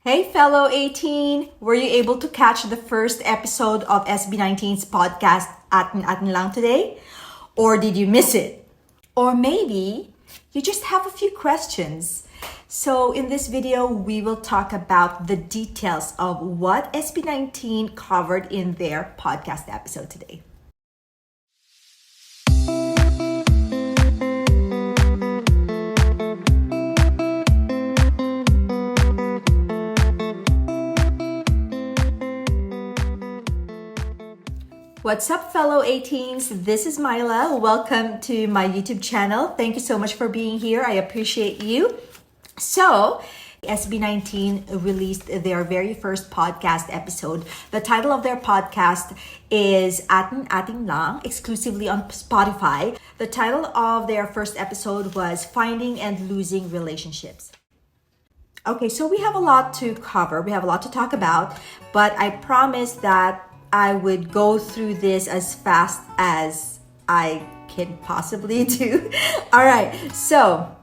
Hey, fellow 18! Were you able to catch the first episode of SB19's podcast, Atin Atin Lang, today? Or did you miss it? Or maybe you just have a few questions. So in this video, we will talk about the details of what SB19 covered in their podcast episode today. What's up, fellow 18s? This is Myla. Welcome to my YouTube channel. Thank you so much for being here. I appreciate you. So, SB19 released their very first podcast episode. The title of their podcast is Atin Atin Lang, exclusively on Spotify. The title of their first episode was Finding and Losing Relationships. Okay, so we have a lot to cover. We have a lot to talk about, but I promised that I would go through this as fast as I can possibly do. All right, so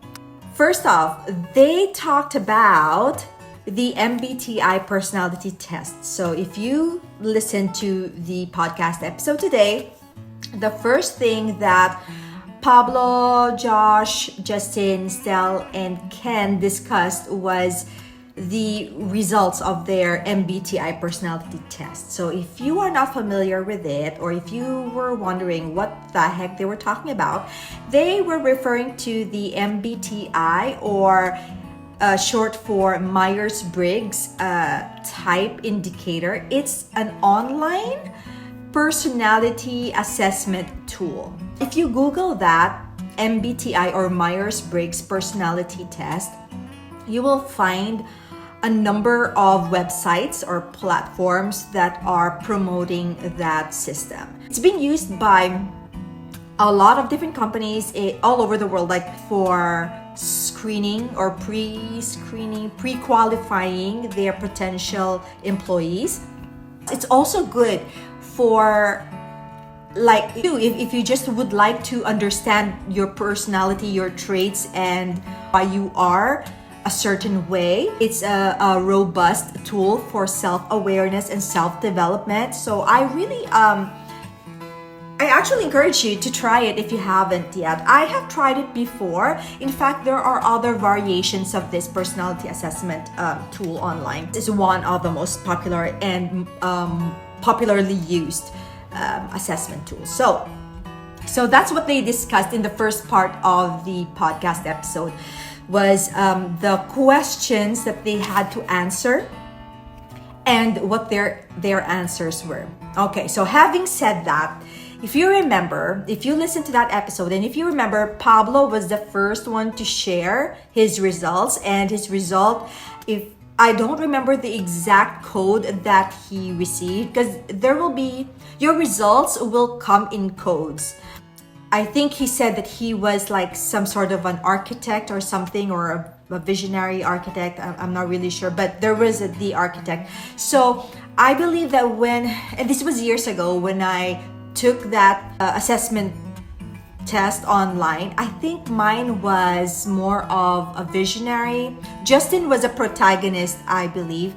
first off, they talked about the MBTI personality test. So if you listen to the podcast episode today, the first thing that Pablo, Josh, Justin, Stell, and Ken discussed was the results of their MBTI personality test. So if you are not familiar with it, or if you were wondering what the heck they were talking about, they were referring to the MBTI, or short for Myers-Briggs type indicator. It's an online personality assessment tool. If you Google that, MBTI or Myers-Briggs personality test, you will find a number of websites or platforms that are promoting that system. It's being used by a lot of different companies all over the world, like for screening or pre-screening, pre-qualifying their potential employees. It's also good for like you, if you just would like to understand your personality, your traits, and why you are a certain way. It's a robust tool for self-awareness and self-development. So I actually encourage you to try it if you haven't yet. I have tried it before. In fact, there are other variations of this personality assessment tool online. It's one of the most popular and popularly used assessment tools. So that's what they discussed in the first part of the podcast episode, was the questions that they had to answer and what their answers were. Okay, so having said that, if you listen to that episode, and if you remember, Pablo was the first one to share his results, and his result, if I don't remember the exact code that he received, because your results will come in codes. I think he said that he was like some sort of an architect or something, or a visionary architect. I'm not really sure, but there was the architect. So I believe that and this was years ago when I took that assessment test online, I think mine was more of a visionary. Justin was a protagonist, I believe,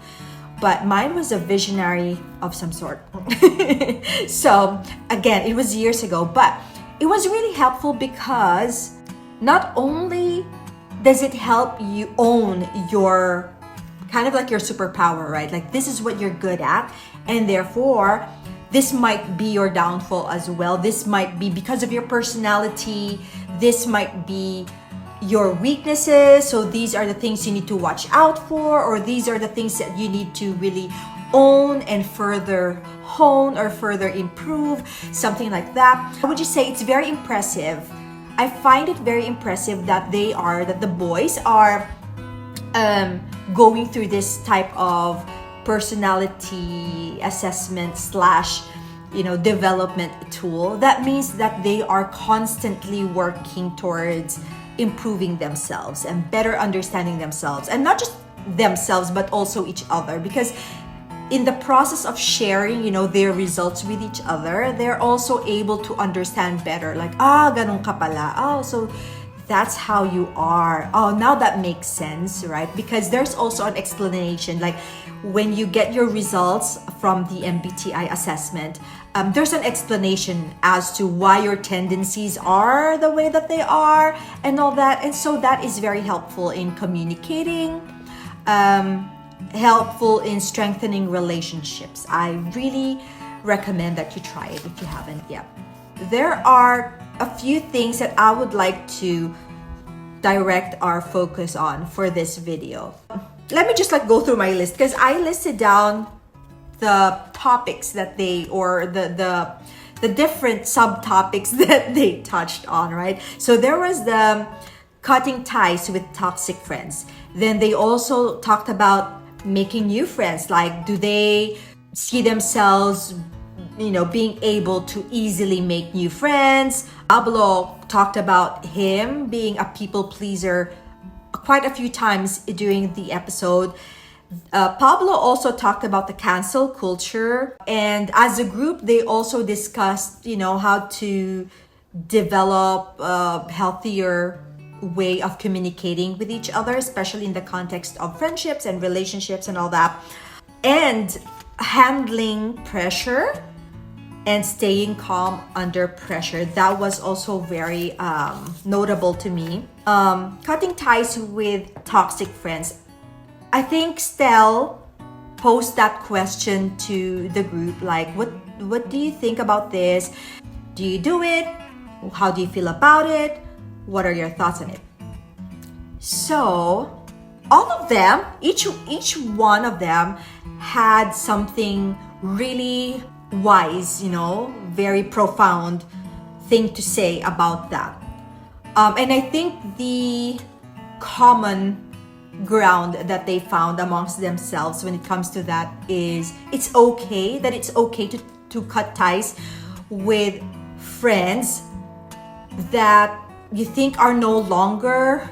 but mine was a visionary of some sort. So again, it was years ago, but it was really helpful because not only does it help you own your kind of like your superpower, right? Like this is what you're good at, and therefore this might be your downfall as well. This might be because of your personality. This might be your weaknesses. So these are the things you need to watch out for, or these are the things that you need to really own and further hone or further improve, something like that. I would just say it's very impressive. I find it very impressive that the boys are going through this type of personality assessment / development tool. That means that they are constantly working towards improving themselves and better understanding themselves, and not just themselves but also each other, because in the process of sharing, their results with each other, they're also able to understand better, like, ganun ka pala. Oh, so that's how you are. Oh, now that makes sense, right? Because there's also an explanation. Like when you get your results from the MBTI assessment, there's an explanation as to why your tendencies are the way that they are and all that. And so that is very helpful in communicating, helpful in strengthening relationships. I really recommend that you try it if you haven't yet. There are a few things that I would like to direct our focus on for this video. Let me just go through my list, because I listed down the topics that they, or the different subtopics that they touched on, right? So there was the cutting ties with toxic friends. Then they also talked about making new friends. Like, do they see themselves, being able to easily make new friends? Pablo talked about him being a people pleaser quite a few times during the episode. Pablo also talked about the cancel culture, and as a group they also discussed how to develop a healthier way of communicating with each other, especially in the context of friendships and relationships and all that, and handling pressure and staying calm under pressure. That was also very notable to me. Cutting ties with toxic friends. I think Stell posed that question to the group, like, what do you think about this? Do you do it? How do you feel about it? What are your thoughts on it? So all of them, each one of them had something really wise, very profound thing to say about that. And I think the common ground that they found amongst themselves when it comes to that is it's okay to cut ties with friends that you think are no longer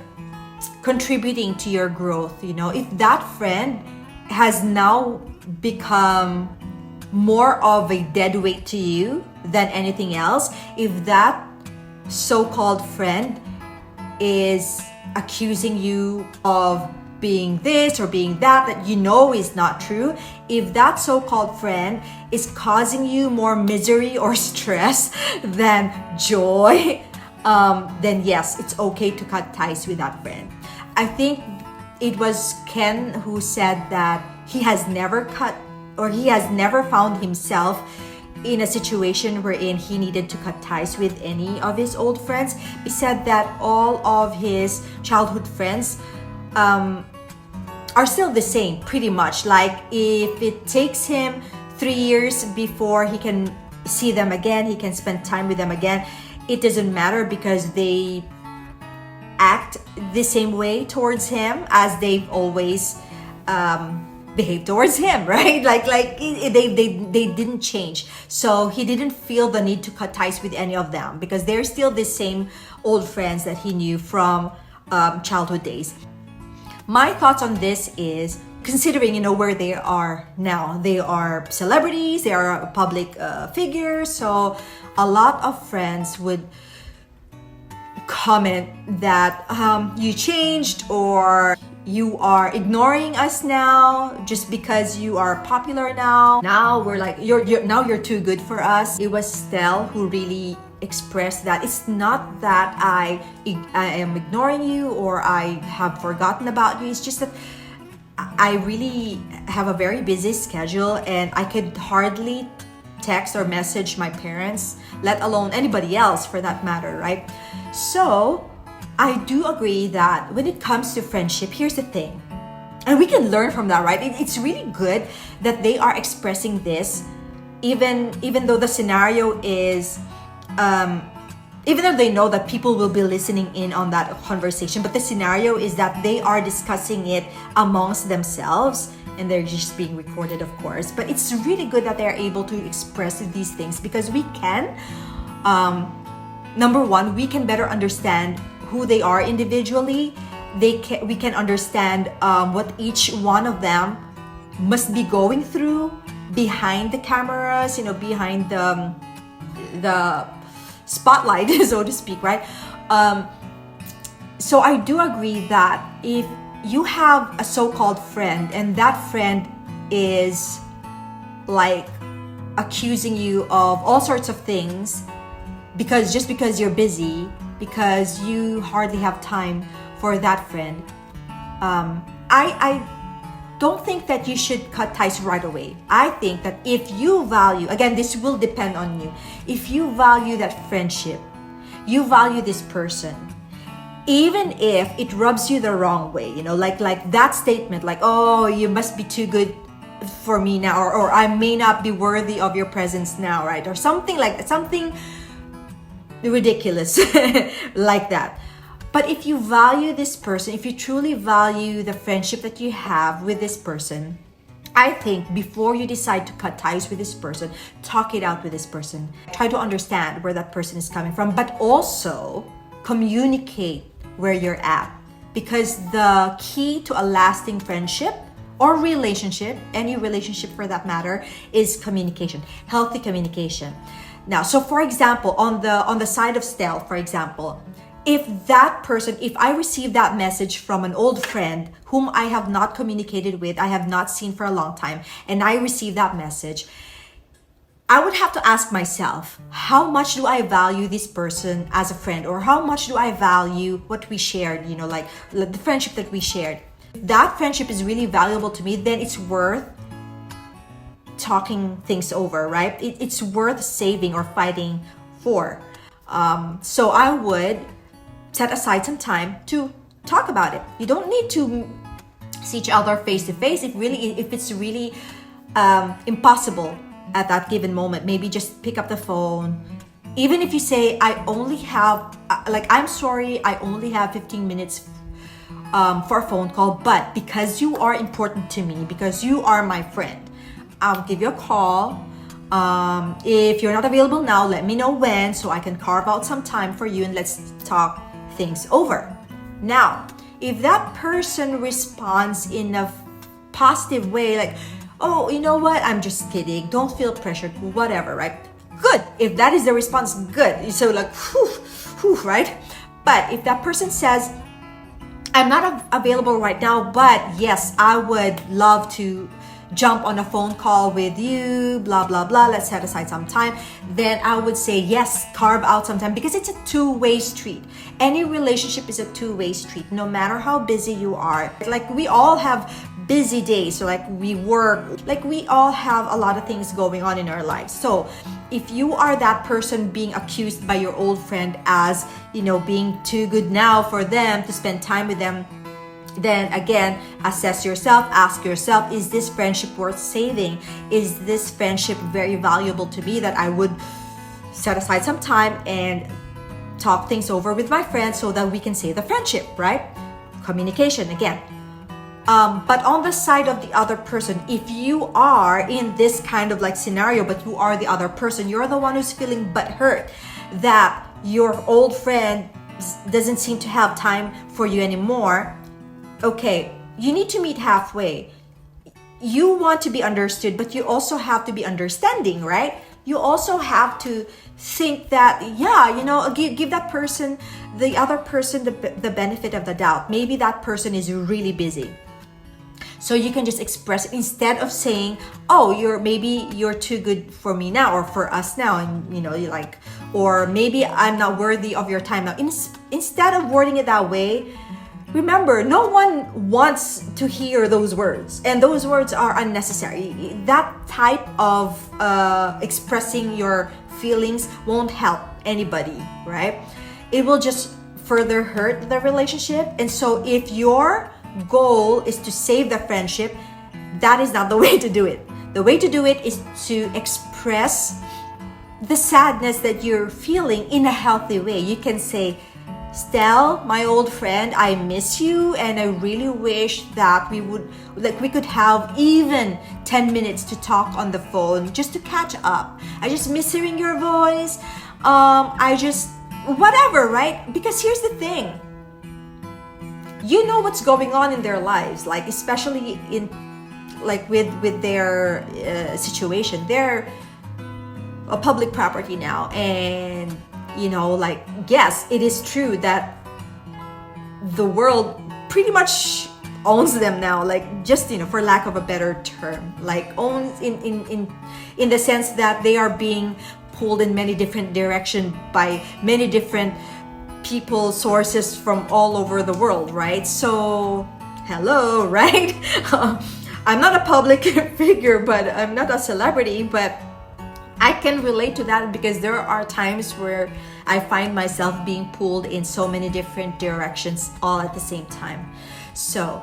contributing to your growth. If that friend has now become more of a dead weight to you than anything else, if that so-called friend is accusing you of being this or being that is not true, if that so-called friend is causing you more misery or stress than joy, then yes, it's okay to cut ties with that friend. I think it was Ken who said that he has never found himself in a situation wherein he needed to cut ties with any of his old friends. He said that all of his childhood friends are still the same, pretty much. Like, if it takes him 3 years before he can see them again, he can spend time with them again, it doesn't matter, because they act the same way towards him as they've always behave towards him, right? Like they didn't change. So he didn't feel the need to cut ties with any of them, because they're still the same old friends that he knew from childhood days. My thoughts on this is, considering where they are now, they are celebrities, they are public figures, so a lot of friends would comment that you changed, or you are ignoring us now just because you are popular now. Now we're like, you're too good for us. It was Stell who really expressed that it's not that I am ignoring you or I have forgotten about you. It's just that I really have a very busy schedule and I could hardly text or message my parents, let alone anybody else for that matter, right? So I do agree that when it comes to friendship, here's the thing, and we can learn from that, right? It's really good that they are expressing this, even though the scenario is, even though they know that people will be listening in on that conversation, but the scenario is that they are discussing it amongst themselves and they're just being recorded, of course. But it's really good that they're able to express these things, because we can, number one, we can better understand who they are individually. We can understand what each one of them must be going through behind the cameras, behind the spotlight, so to speak, right? So I do agree that if you have a so-called friend and that friend is like accusing you of all sorts of things just because you're busy, because you hardly have time for that friend, I don't think that you should cut ties right away. I think that if you value, again, this will depend on you. If you value that friendship, you value this person, even if it rubs you the wrong way, like that statement, like, oh, you must be too good for me now, or I may not be worthy of your presence now, right? Or something like that, something ridiculous like that. But if you value this person, if you truly value the friendship that you have with this person, I think before you decide to cut ties with this person, talk it out with this person. Try to understand where that person is coming from, but also communicate where you're at. Because the key to a lasting friendship or relationship, any relationship for that matter, is communication, healthy communication. Now, so for example, on the side of Stell, for example, if I receive that message from an old friend whom I have not communicated with, I have not seen for a long time, and I receive that message, I would have to ask myself, how much do I value this person as a friend? Or how much do I value what we shared, like the friendship that we shared? If that friendship is really valuable to me, then it's worth talking things over, right? It's worth saving or fighting for. So I would set aside some time to talk about it. You don't need to see each other face to face. If it's really impossible at that given moment, maybe just pick up the phone. Even if you say, I'm sorry, I only have 15 minutes for a phone call, but because you are important to me, because you are my friend, I'll give you a call. If you're not available now, let me know when, so I can carve out some time for you and let's talk things over. Now, if that person responds in a positive way, like, oh, you know what, I'm just kidding, don't feel pressured, whatever, right? Good. If that is the response, good. So like, whew, right? But if that person says, I'm not available right now, but yes, I would love to jump on a phone call with you, blah, blah, blah, let's set aside some time, then I would say, yes, carve out some time, because it's a two-way street. Any relationship is a two-way street, no matter how busy you are. Like, we all have busy days, so like we work, like we all have a lot of things going on in our lives. So if you are that person being accused by your old friend as, being too good now for them to spend time with them, then again, assess yourself, ask yourself, is this friendship worth saving? Is this friendship very valuable to me that I would set aside some time and talk things over with my friends so that we can save the friendship, right? Communication again. But on the side of the other person, if you are in this kind of like scenario, but you are the other person, you're the one who's feeling butthurt that your old friend doesn't seem to have time for you anymore. Okay, you need to meet halfway. You want to be understood, but you also have to be understanding, right? You also have to think that, give that person, the other person, the benefit of the doubt. Maybe that person is really busy. So you can just express it instead of saying, oh, you're too good for me now, or for us now, and or maybe I'm not worthy of your time now. Instead of wording it that way, remember, no one wants to hear those words, and those words are unnecessary. That type of expressing your feelings won't help anybody, right? It will just further hurt the relationship. And so if your goal is to save the friendship, that is not the way to do it. The way to do it is to express the sadness that you're feeling in a healthy way. You can say, Stell, my old friend, I miss you, and I really wish that we could have even 10 minutes to talk on the phone just to catch up. I just miss hearing your voice. Whatever, right? Because here's the thing. You know what's going on in their lives, like especially with their situation. They're a public property now, and yes, it is true that the world pretty much owns them now, like, just, for lack of a better term, like owns in the sense that they are being pulled in many different directions by many different people, sources from all over the world, right? So hello, right? I'm not a public figure, but I'm not a celebrity, but I can relate to that because there are times where I find myself being pulled in so many different directions all at the same time. So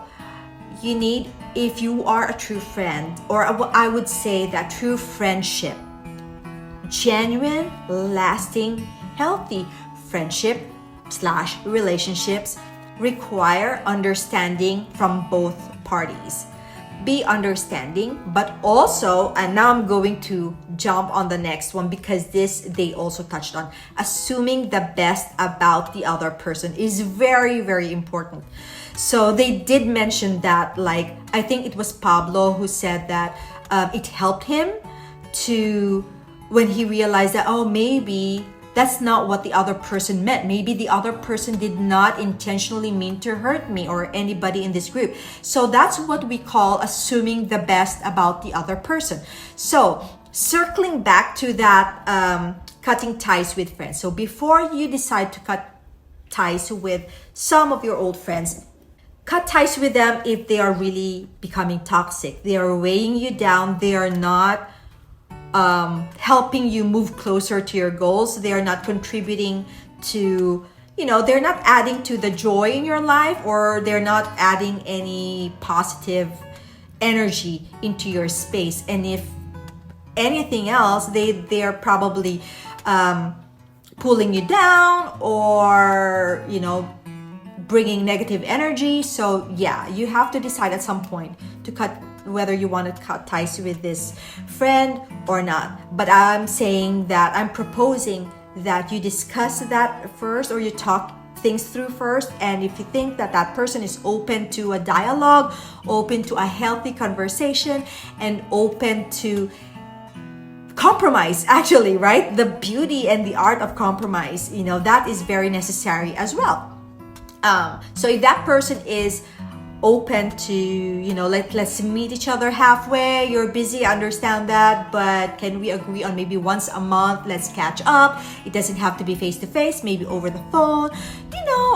you need, if you are a true friend, or I would say that true friendship, genuine, lasting, healthy friendship / relationships require understanding from both parties. Be understanding, but also, and now I'm going to jump on the next one because this they also touched on, assuming the best about the other person is very, very important. So they did mention that, like, I think it was Pablo who said that it helped him to, when he realized that, oh, maybe that's not what the other person meant. Maybe the other person did not intentionally mean to hurt me or anybody in this group. So that's what we call assuming the best about the other person. So circling back to that, cutting ties with friends. So before you decide to cut ties with some of your old friends, cut ties with them if they are really becoming toxic. They are weighing you down. They are not helping you move closer to your goals. They are not contributing to, they're not adding to the joy in your life, or they're not adding any positive energy into your space. And if anything else, they're probably pulling you down or, bringing negative energy. So yeah, you have to decide at some point to cut, whether you want to cut ties with this friend or not. But I'm saying that I'm proposing that you discuss that first, or you talk things through first. And if you think that that person is open to a dialogue, open to a healthy conversation, and open to compromise, actually, right? The beauty and the art of compromise, that is very necessary as well. So if that person is open to, let's meet each other halfway. You're busy, I understand that, but can we agree on maybe once a month, let's catch up. It doesn't have to be face to face, maybe over the phone,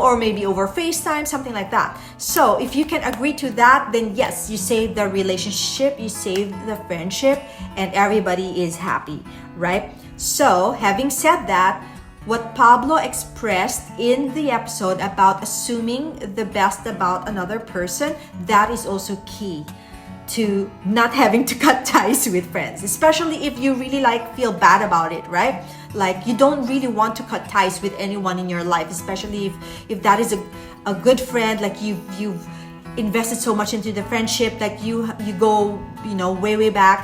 or maybe over FaceTime, something like that. So if you can agree to that, then yes, you save the relationship, you save the friendship, and everybody is happy, right? So having said that, what Pablo expressed in the episode about assuming the best about another person, that is also key to not having to cut ties with friends, especially if you really feel bad about it, right? Like, you don't really want to cut ties with anyone in your life, especially if that is a good friend, like you've invested so much into the friendship, like you go, way back,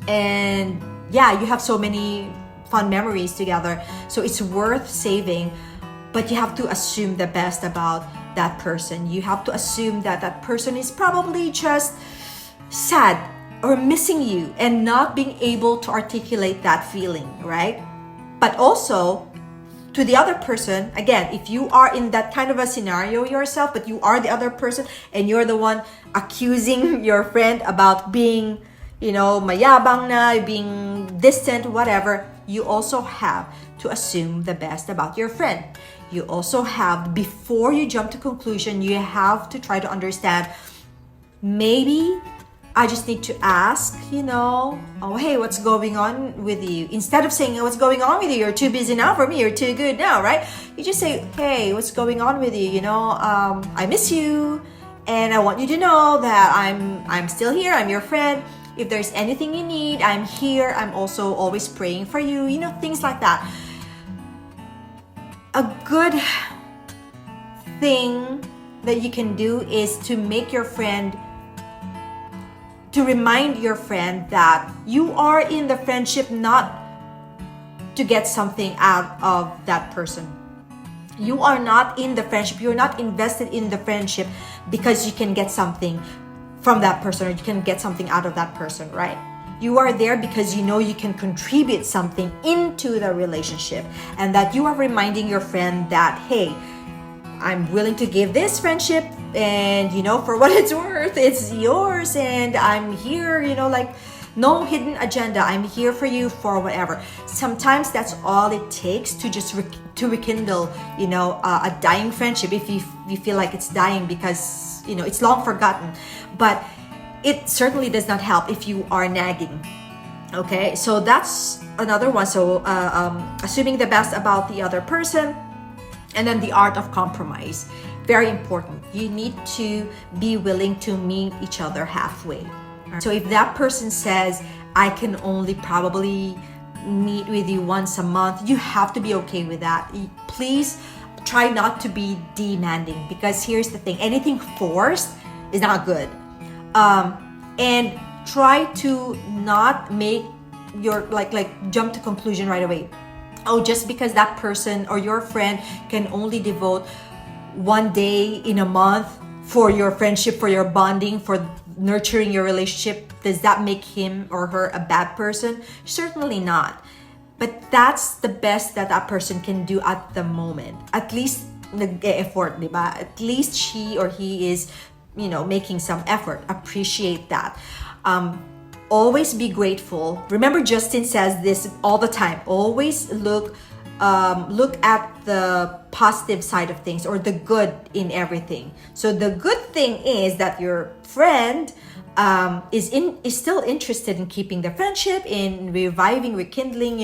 and yeah, you have so many fun memories together. So it's worth saving, but you have to assume the best about that person. You have to assume that that person is probably just sad or missing you and not being able to articulate that feeling, right? But also to the other person, again, if you are in that kind of a scenario yourself, but you are the other person and you're the one accusing your friend about being, mayabang na, being distant, whatever, you also have to assume the best about your friend. You also have, before you jump to conclusion, you have to try to understand, maybe I just need to ask, oh, hey, what's going on with you? Instead of saying, what's going on with you? You're too busy now for me. You're too good now, right? You just say, hey, what's going on with you? I miss you. And I want you to know that I'm still here. I'm your friend. If there's anything you need, I'm here. I'm also always praying for you. Things like that. A good thing that you can do is to make your friend, to remind your friend that you are in the friendship not to get something out of that person. You are not in the friendship. You're not invested in the friendship because you can get something from that person, or you can get something out of that person, right? You are there because you can contribute something into the relationship, and that you are reminding your friend that, hey, I'm willing to give this friendship, and for what it's worth, it's yours, and I'm here, like no hidden agenda. I'm here for you for whatever. Sometimes that's all it takes to just to rekindle, a dying friendship, if you feel like it's dying because, it's long forgotten. But it certainly does not help if you are nagging. Okay, so that's another one. So assuming the best about the other person, and then the art of compromise. Very important. You need to be willing to meet each other halfway. So if that person says, I can only probably meet with you once a month, you have to be okay with that. Please try not to be demanding, because here's the thing, anything forced is not good. And try to not make your like jump to conclusion right away. Oh, just because that person or your friend can only devote one day in a month for your friendship, for your bonding, for nurturing your relationship, does that make him or her a bad person? Certainly not. But that's the best that that person can do at the moment. At least nag-e-effort, di ba? At least she or he is, making some effort. Appreciate that. Always be grateful. Remember, Justin says this all the time. Always look at the positive side of things, or the good in everything. So the good thing is that your friend is still interested in keeping the friendship, in reviving, rekindling.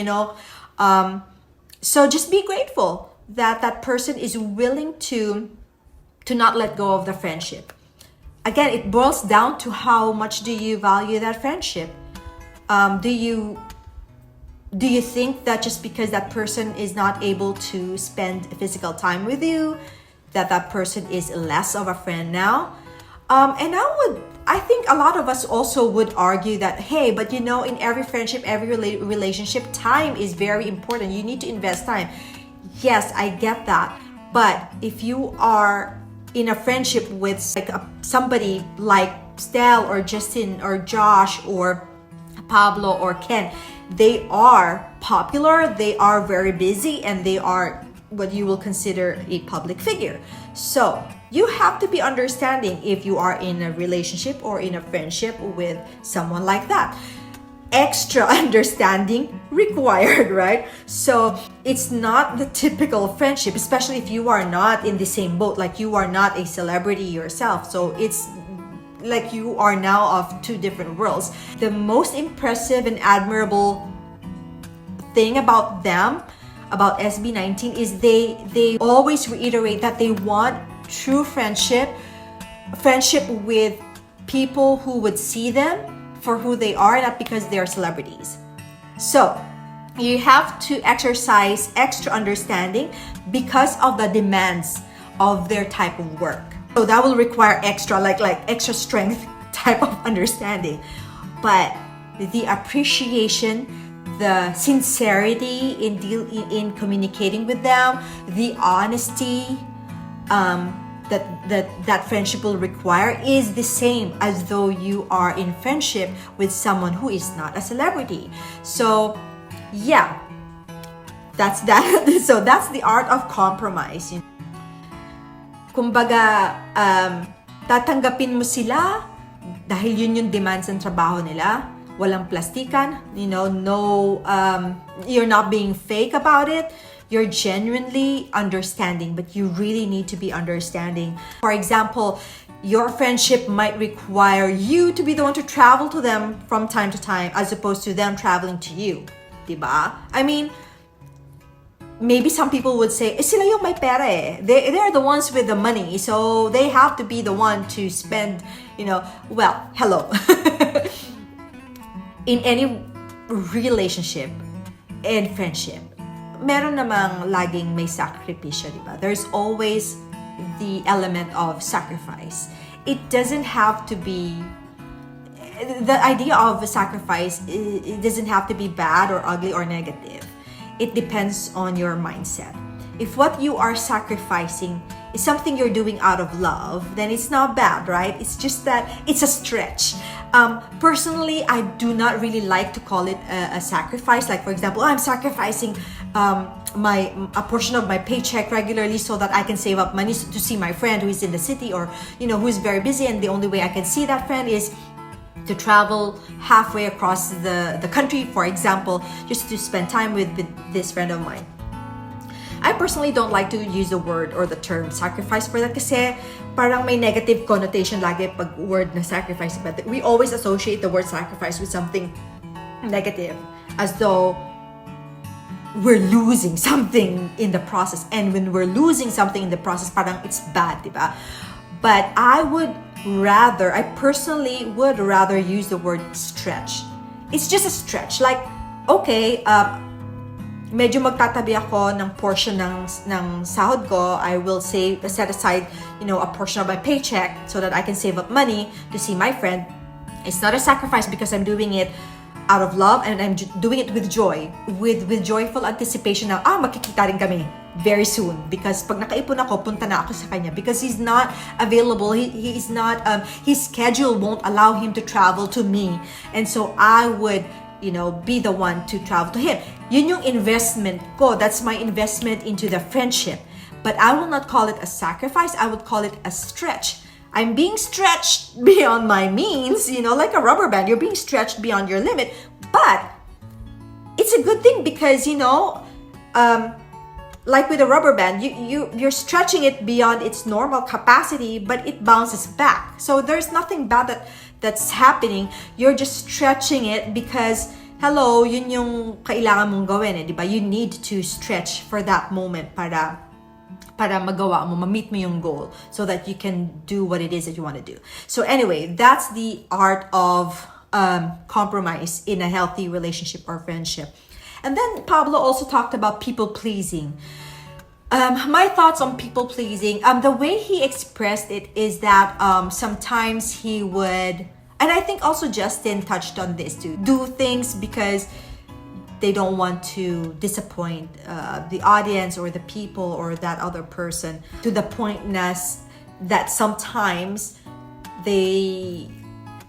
So just be grateful that that person is willing to not let go of the friendship. Again, it boils down to how much do you value that friendship. Do you think that just because that person is not able to spend physical time with you, that person is less of a friend now? And I think a lot of us also would argue that, hey, but in every friendship, every relationship, time is very important. You need to invest time. Yes, I get that. But if you are in a friendship with somebody like Stell or Justin or Josh or Pablo or Ken, they are popular, they are very busy, and they are what you will consider a public figure. So you have to be understanding if you are in a relationship or in a friendship with someone like that. Extra understanding required, right? So it's not the typical friendship, especially if you are not in the same boat, like you are not a celebrity yourself. So it's like you are now of two different worlds. The most impressive and admirable thing about them, about SB19, is they always reiterate that they want true friendship with people who would see them for who they are, not because they are celebrities. So you have to exercise extra understanding because of the demands of their type of work. So that will require extra, like extra strength type of understanding. But the appreciation, the sincerity in communicating with them, the honesty that friendship will require is the same as though you are in friendship with someone who is not a celebrity. So yeah, that's that. So that's the art of compromise. Kumbaga, tatanggapin mo sila dahil yun yung demands ng trabaho nila. Walang plastikan, no, you're not being fake about it. You're genuinely understanding, but you really need to be understanding. For example, your friendship might require you to be the one to travel to them from time to time, as opposed to them traveling to you. Diba? I mean, maybe some people would say, sila yung may pera eh. They're the ones with the money, so they have to be the one to spend, well, hello. In any relationship and friendship, meron namang laging may sakripisyo, diba? There's always the element of sacrifice. It doesn't have to be, the idea of a sacrifice, it doesn't have to be bad or ugly or negative. It depends on your mindset. If what you are sacrificing is something you're doing out of love, then it's not bad, right? It's just that it's a stretch. Personally, I do not really like to call it a sacrifice. Like, for example, I'm sacrificing a portion of my paycheck regularly so that I can save up money to see my friend who is in the city, or who is very busy, and the only way I can see that friend is to travel halfway across the country, for example, just to spend time with this friend of mine. I personally don't like to use the word or the term sacrifice for that kasi parang may negative connotation lagi pag word na sacrifice. But we always associate the word sacrifice with something negative, as though we're losing something in the process. And when we're losing something in the process, parang it's bad, diba? But I personally would rather use the word stretch. It's just a stretch. Like, okay, medyo magtatabi ako ng portion ng sahod ko. I will set aside, a portion of my paycheck so that I can save up money to see my friend. It's not a sacrifice because I'm doing it out of love, and I'm doing it with joy, with joyful anticipation na makikita rin kami very soon, because pag nakaipon ako, punta na ako sa kanya, because he's not available, he is not his schedule won't allow him to travel to me, and so I would be the one to travel to him. Yun yung investment ko. That's my investment into the friendship. But I will not call it a sacrifice. I would call it a stretch. I'm being stretched beyond my means, like a rubber band. You're being stretched beyond your limit. But it's a good thing because, like with a rubber band, you're stretching it beyond its normal capacity, but it bounces back. So there's nothing bad that's happening. You're just stretching it because, hello, yun yung kailangan mong gawin, diba? You need to stretch for that moment para magawa mo, ma-meet mo yung goal so that you can do what it is that you want to do. So anyway, that's the art of compromise in a healthy relationship or friendship. And then Pablo also talked about people pleasing. My thoughts on people pleasing, the way he expressed it is that sometimes he would, and I think also Justin touched on this too, do things because they don't want to disappoint the audience or the people or that other person, to the point that sometimes they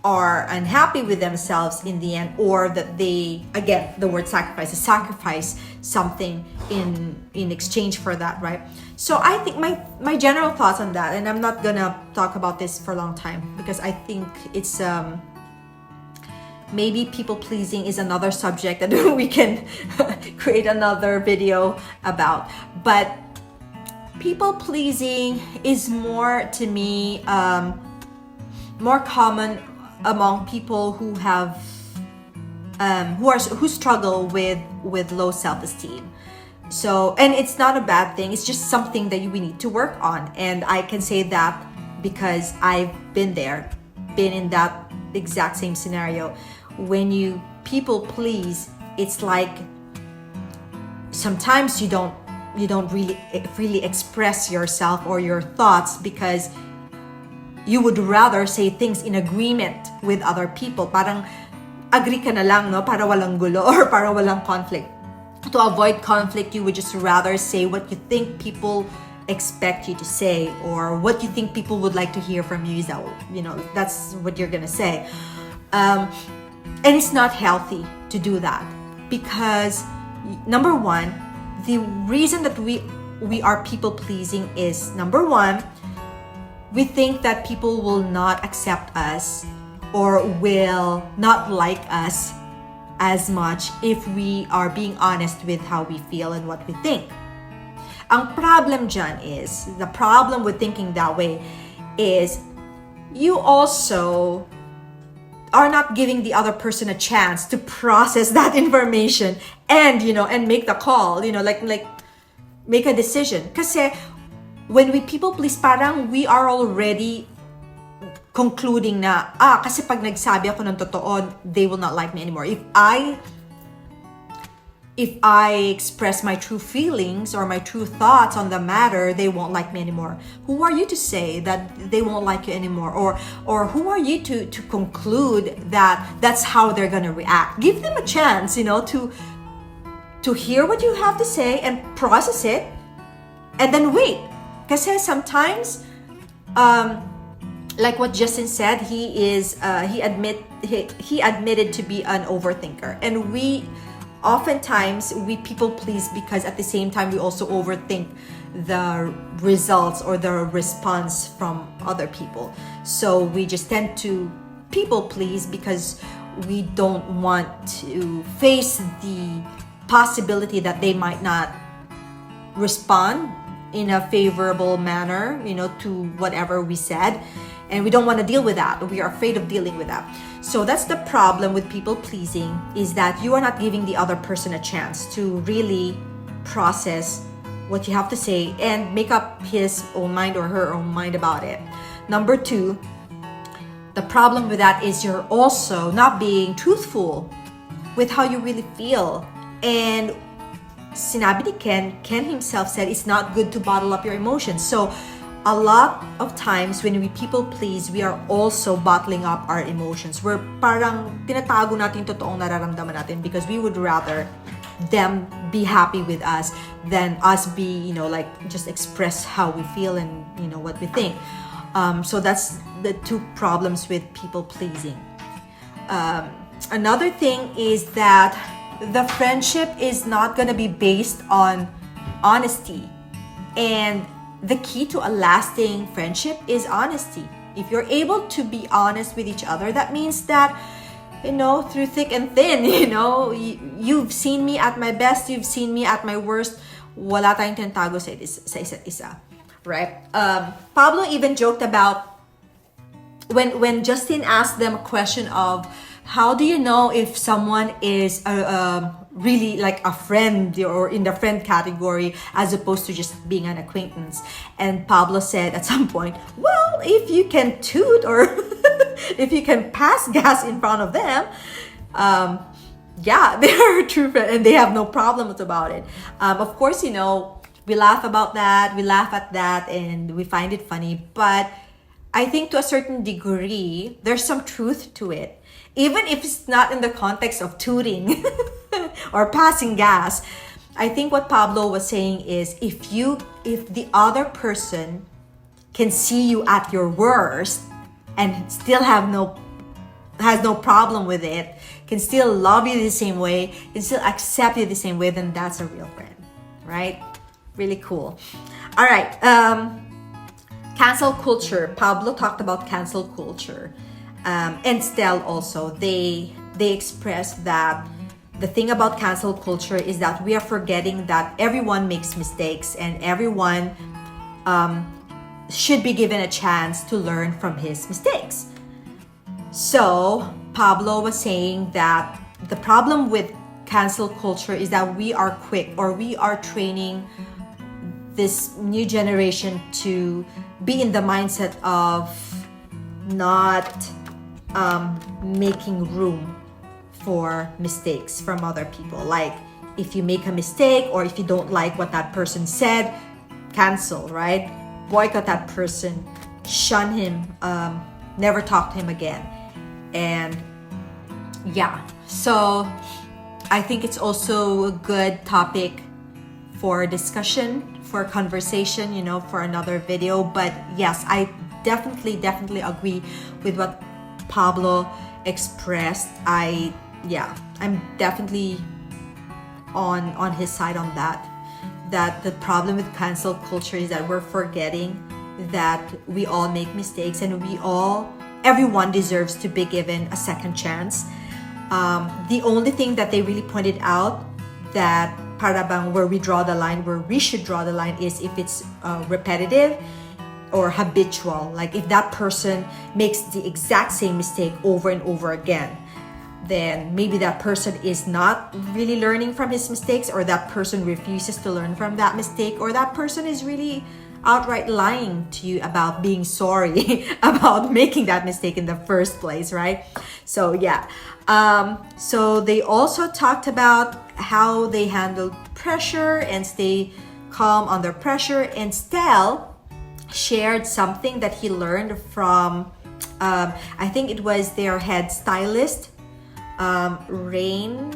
are unhappy with themselves in the end, or that they, again, the word sacrifice something in exchange for that, right? So I think my general thoughts on that, and I'm not gonna talk about this for a long time because I think it's maybe people pleasing is another subject that we can create another video about. But people pleasing is more, to me, more common among people who have who struggle with low self-esteem. So, and it's not a bad thing, it's just something that we need to work on. And I can say that because I've been in that exact same scenario. When you people please, it's like sometimes you don't really express yourself or your thoughts because you would rather say things in agreement with other people. Parang agree ka na lang, no? Para walang gulo or para walang conflict. To avoid conflict, you would just rather say what you think people expect you to say, or what you think people would like to hear from you. Is that, that's what you're gonna say. And it's not healthy to do that because, number one, the reason that we are people pleasing is, number one, we think that people will not accept us or will not like us as much if we are being honest with how we feel and what we think. Ang problem dyan is, the problem with thinking that way is you also are not giving the other person a chance to process that information and make the call, like make a decision. Kasi when we people please, parang we are already concluding na, kasi pag nagsabi ako ng totoo, they will not like me anymore. If I express my true feelings or my true thoughts on the matter, they won't like me anymore. Who are you to say that they won't like you anymore? Or who are you to conclude that that's how they're gonna react? Give them a chance, to hear what you have to say and process it, and then wait. Kasi sometimes, like what Justin said, he admitted to be an overthinker, and we oftentimes we people please because at the same time we also overthink the results or the response from other people. So we just tend to people please because we don't want to face the possibility that they might not respond in a favorable manner, to whatever we said. And we don't want to deal with that. We are afraid of dealing with that. So that's the problem with people pleasing, is that you are not giving the other person a chance to really process what you have to say and make up his own mind or her own mind about it. Number two, the problem with that is you're also not being truthful with how you really feel. And sinabi ni Ken himself said it's not good to bottle up your emotions. So a lot of times when we people please, we are also bottling up our emotions. We're parang tinatago natin yung totoong nararamdaman natin because we would rather them be happy with us than us be, like just express how we feel and, what we think. So that's the two problems with people pleasing. Another thing is that the friendship is not going to be based on honesty. And the key to a lasting friendship is honesty. If you're able to be honest with each other, that means that, through thick and thin, you've seen me at my best, you've seen me at my worst, wala tayong tinatago sa isa't isa, right? Pablo even joked about when Justin asked them a question of, how do you know if someone is really like a friend or in the friend category as opposed to just being an acquaintance? And Pablo said at some point, well, if you can toot or if you can pass gas in front of them, yeah, they are a true friend and they have no problems about it. Of course, we laugh about that, we laugh at that, and we find it funny. But I think to a certain degree, there's some truth to it. Even if it's not in the context of tooting or passing gas, I think what Pablo was saying is if the other person can see you at your worst and still has no problem with it, can still love you the same way, can still accept you the same way, then that's a real friend, right? Really cool. All right. Cancel culture. Pablo talked about cancel culture. And Stell also, they express that the thing about cancel culture is that we are forgetting that everyone makes mistakes and everyone should be given a chance to learn from his mistakes. So Pablo was saying that the problem with cancel culture is that we are quick, or we are training this new generation to be in the mindset of not making room for mistakes from other people. Like if you make a mistake or if you don't like what that person said, cancel, right? Boycott that person, shun him, never talk to him again. And yeah, so I think it's also a good topic for discussion, for conversation, for another video. But yes, I definitely agree with what Pablo expressed. I'm definitely on his side on that the problem with cancel culture is that we're forgetting that we all make mistakes and everyone deserves to be given a second chance. The only thing that they really pointed out that parabang where we should draw the line is if it's repetitive or habitual. Like if that person makes the exact same mistake over and over again, then maybe that person is not really learning from his mistakes, or that person refuses to learn from that mistake, or that person is really outright lying to you about being sorry about making that mistake in the first place, right? So yeah. So they also talked about how they handle pressure and stay calm under pressure. And Stell shared something that he learned from I think it was their head stylist, Rain.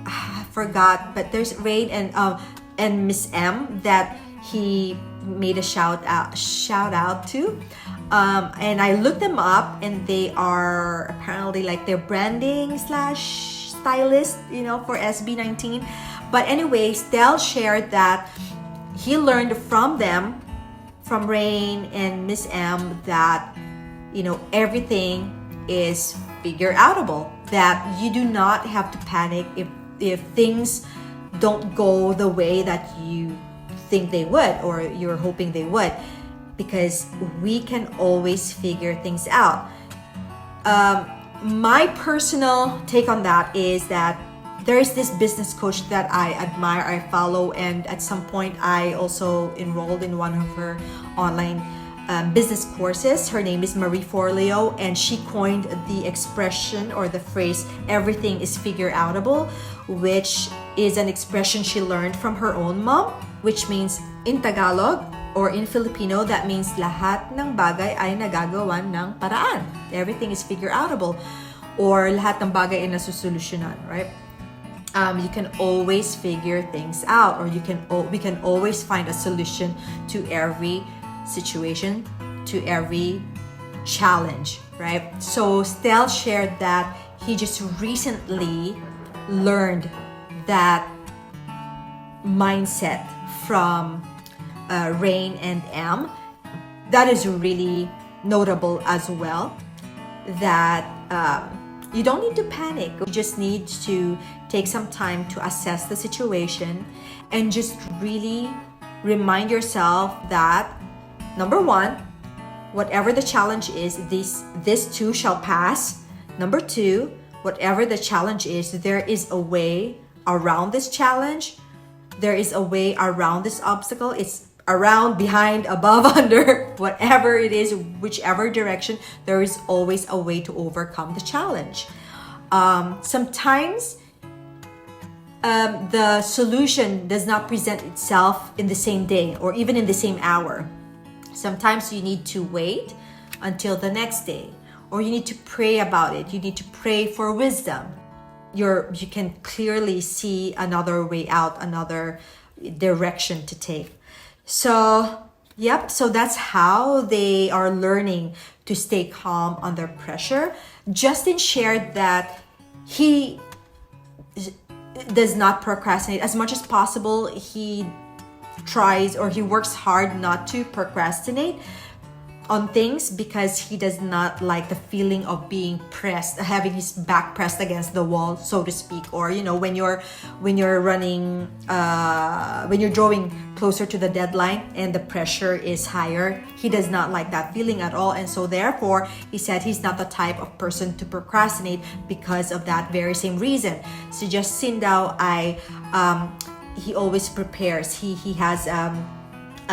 I forgot, but there's Rain and Miss M that he made a shout out to. And I looked them up, and they are apparently like their branding / stylist, for SB19. But anyway, Stell shared that he learned from them, from Rain and Miss M, that everything is figure outable, that you do not have to panic if things don't go the way that you think they would or you're hoping they would, because we can always figure things out. My personal take on that is that there is this business coach that I admire, I follow, and at some point I also enrolled in one of her online business courses. Her name is Marie Forleo, and she coined the expression or the phrase, everything is figure outable, which is an expression she learned from her own mom, which means in Tagalog or in Filipino, that means lahat ng bagay ay nagagawan ng paraan. Everything is figure outable, or lahat ng bagay ay nasusolusyonan, right? You can always figure things out, or we can always find a solution to every situation, to every challenge, right? So Stell shared that he just recently learned that mindset from Rain and M. That is really notable as well, that you don't need to panic. You just need to take some time to assess the situation and just really remind yourself that, number one, whatever the challenge is, this too shall pass. Number two, whatever the challenge is, there is a way around this challenge. There is a way around this obstacle. It's around, behind, above, under, whatever it is, whichever direction, there is always a way to overcome the challenge. Sometimes the solution does not present itself in the same day or even in the same hour. Sometimes you need to wait until the next day, or you need to pray about it. You need to pray for wisdom. You can clearly see another way out, another direction to take. So, so that's how they are learning to stay calm under pressure. Justin shared that he does not procrastinate. As much as possible, he tries, or he works hard not to procrastinate on things, because he does not like the feeling of being pressed, having his back pressed against the wall, so to speak, or when you're running, when you're drawing closer to the deadline and the pressure is higher. He does not like that feeling at all, and so therefore he said he's not the type of person to procrastinate because of that very same reason. So just Sindao, he always prepares. He has a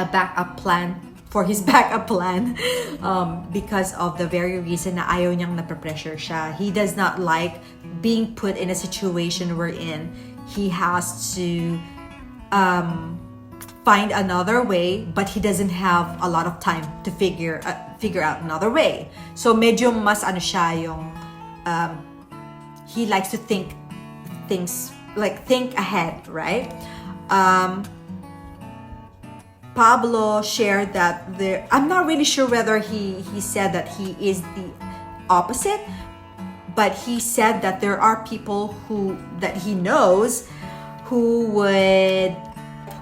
backup plan for his backup plan, because of the very reason na ayaw niyang napapressure siya. He does not like being put in a situation wherein he has to find another way, but he doesn't have a lot of time to figure out another way. So medyo mas siya yung he likes to think ahead, right? Pablo shared that I'm not really sure whether he said that he is the opposite, but he said that there are people that he knows who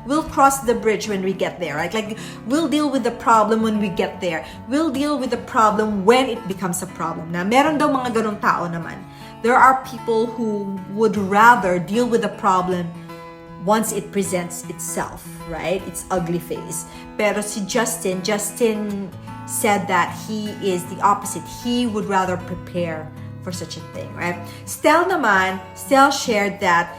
we'll cross the bridge when we get there, right? Like, we'll deal with the problem when we get there. We'll deal with the problem when it becomes a problem. Na meron daw mga ganong tao naman. There are people who would rather deal with the problem once it presents itself, right? Its ugly face. Pero si Justin said that he is the opposite. He would rather prepare for such a thing, right? Stell shared that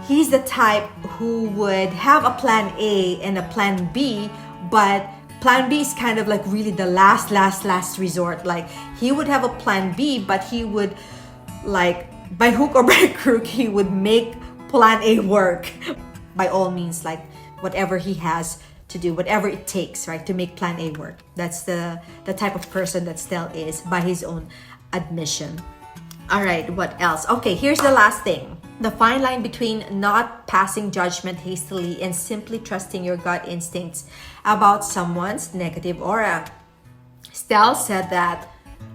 he's the type who would have a plan A and a plan B, but plan B is kind of like really the last resort. Like, he would have a plan B, but he would, like, by hook or by crook, he would make plan A work. By all means, like, whatever he has to do, whatever it takes, right, to make plan A work. That's the type of person that Stell is, by his own admission. All right, what else? Okay, here's the last thing. The fine line between not passing judgment hastily and simply trusting your gut instincts about someone's negative aura. Stell said that,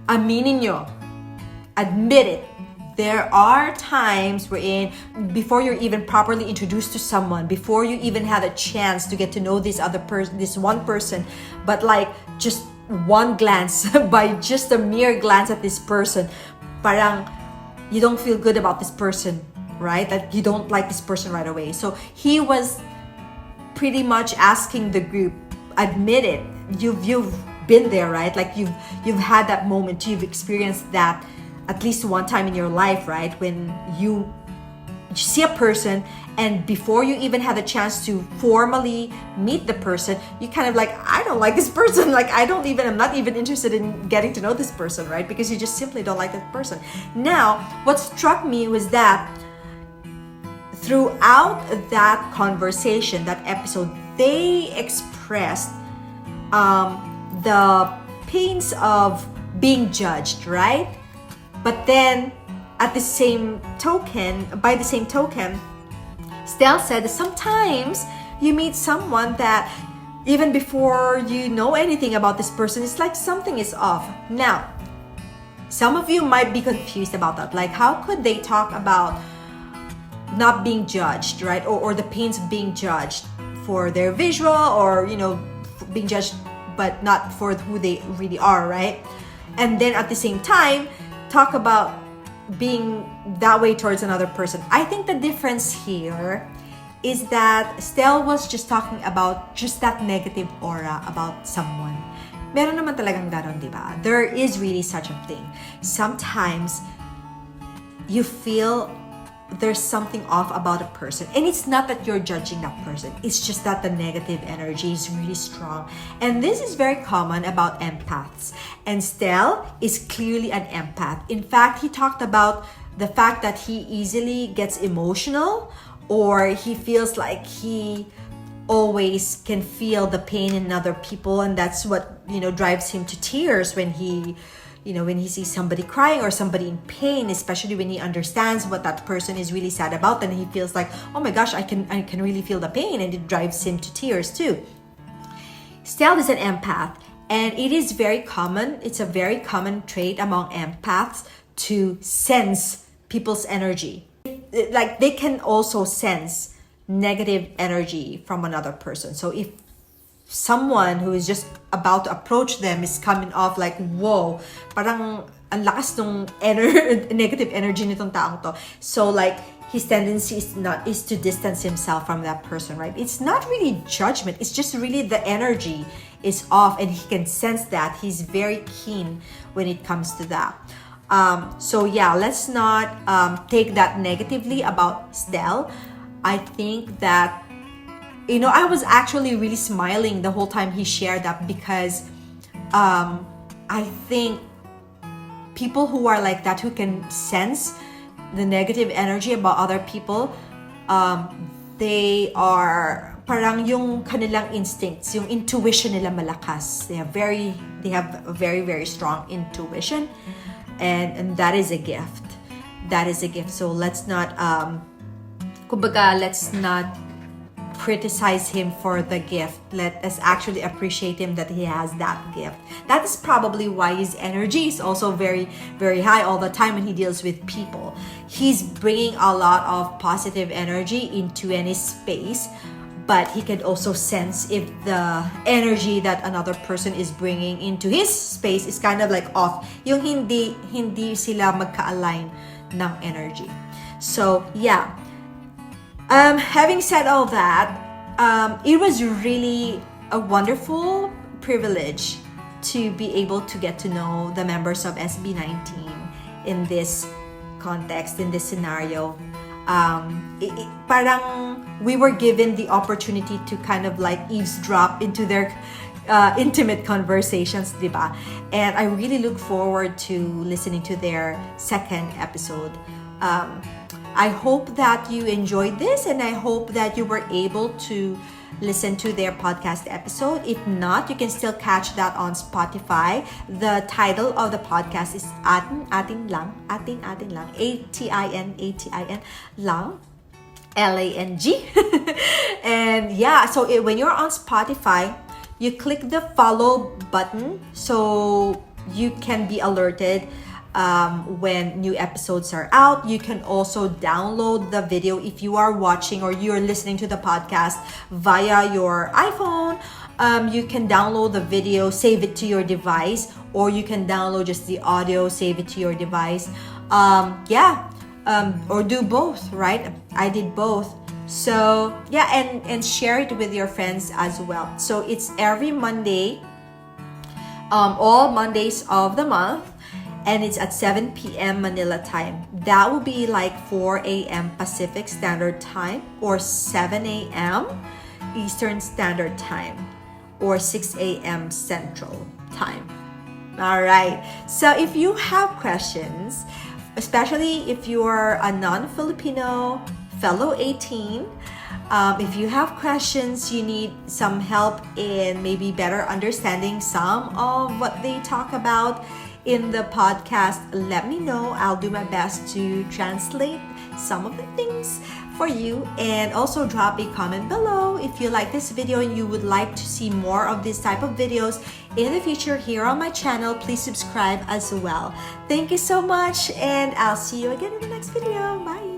aminin nyo, admit it, There are times wherein before you're even properly introduced to someone, before you even had a chance to get to know this one person, but like just one glance, by just a mere glance at this person, parang you don't feel good about this person, right? That you don't like this person right away. So he was pretty much asking the group, admit it. You've been there, right? Like you've had that moment, you've experienced that at least one time in your life, right? When you see a person and before you even had a chance to formally meet the person, you kind of like, I don't like this person. Like I'm not even interested in getting to know this person, right? Because you just simply don't like that person. Now, what struck me was that throughout that conversation, that episode, they expressed the pains of being judged, right? But then by the same token, Stell said that sometimes you meet someone that even before you know anything about this person, it's like something is off. Now, some of you might be confused about that. Like, how could they talk about not being judged, right? Or the pains of being judged for their visual, or, being judged but not for who they really are, right? And then at the same time, talk about being that way towards another person. I think the difference here is that Stell was just talking about just that negative aura about someone. Meron naman talagang ganon, di ba? There is really such a thing. Sometimes you feel there's something off about a person, and it's not that you're judging that person, it's just that the negative energy is really strong. And this is very common about empaths, and Stell is clearly an empath. In fact, he talked about the fact that he easily gets emotional, or he feels like he always can feel the pain in other people, and that's what drives him to tears when he sees somebody crying or somebody in pain, especially when he understands what that person is really sad about, and he feels like, oh my gosh, I can really feel the pain, and it drives him to tears too. Stell is an empath, and it is very common. It's a very common trait among empaths to sense people's energy. Like, they can also sense negative energy from another person. So if someone who is just about to approach them is coming off like, whoa, parang ang lakas nung negative energy nitong taong to. So like, his tendency is to distance himself from that person, right? It's not really judgment. It's just really the energy is off, and he can sense that. He's very keen when it comes to that. So yeah, let's not take that negatively about Stell. I think that I was actually really smiling the whole time he shared that, because I think people who are like that, who can sense the negative energy about other people, they are parang yung kanilang instincts, yung intuition nila malakas. They have a very, very strong intuition, and that is a gift. That is a gift. So let's not criticize him for the gift. Let us actually appreciate him that he has that gift. That is probably why his energy is also very, very high all the time when he deals with people. He's bringing a lot of positive energy into any space, but he can also sense if the energy that another person is bringing into his space is kind of like off. Yung hindi sila magka-align ng energy. So yeah. Having said all that, it was really a wonderful privilege to be able to get to know the members of SB19 in this context, in this scenario. Parang we were given the opportunity to kind of like eavesdrop into their intimate conversations, diba? And I really look forward to listening to their second episode. I hope that you enjoyed this, and I hope that you were able to listen to their podcast episode. If not, you can still catch that on Spotify. The title of the podcast is Atin Atin Lang, Atin Atin Lang, Atin Lang, Lang. And yeah, so when you're on Spotify, you click the follow button so you can be alerted when new episodes are out. You can also download the video if you are watching or you're listening to the podcast via your iPhone. You can download the video, save it to your device, or you can download just the audio, save it to your device. Or do both, right? I did both. So yeah, and share it with your friends as well. So it's every Monday, all Mondays of the month, and it's at 7 p.m. Manila time. That will be like 4 a.m. Pacific Standard Time, or 7 a.m. Eastern Standard Time, or 6 a.m. Central Time. All right. So if you have questions, especially if you are a non-Filipino fellow 18, if you have questions, you need some help in maybe better understanding some of what they talk about in the podcast, let me know. I'll do my best to translate some of the things for you, and also drop a comment below if you like this video and you would like to see more of this type of videos in the future here on my channel. Please subscribe as well. Thank you so much, and I'll see you again in the next video. Bye.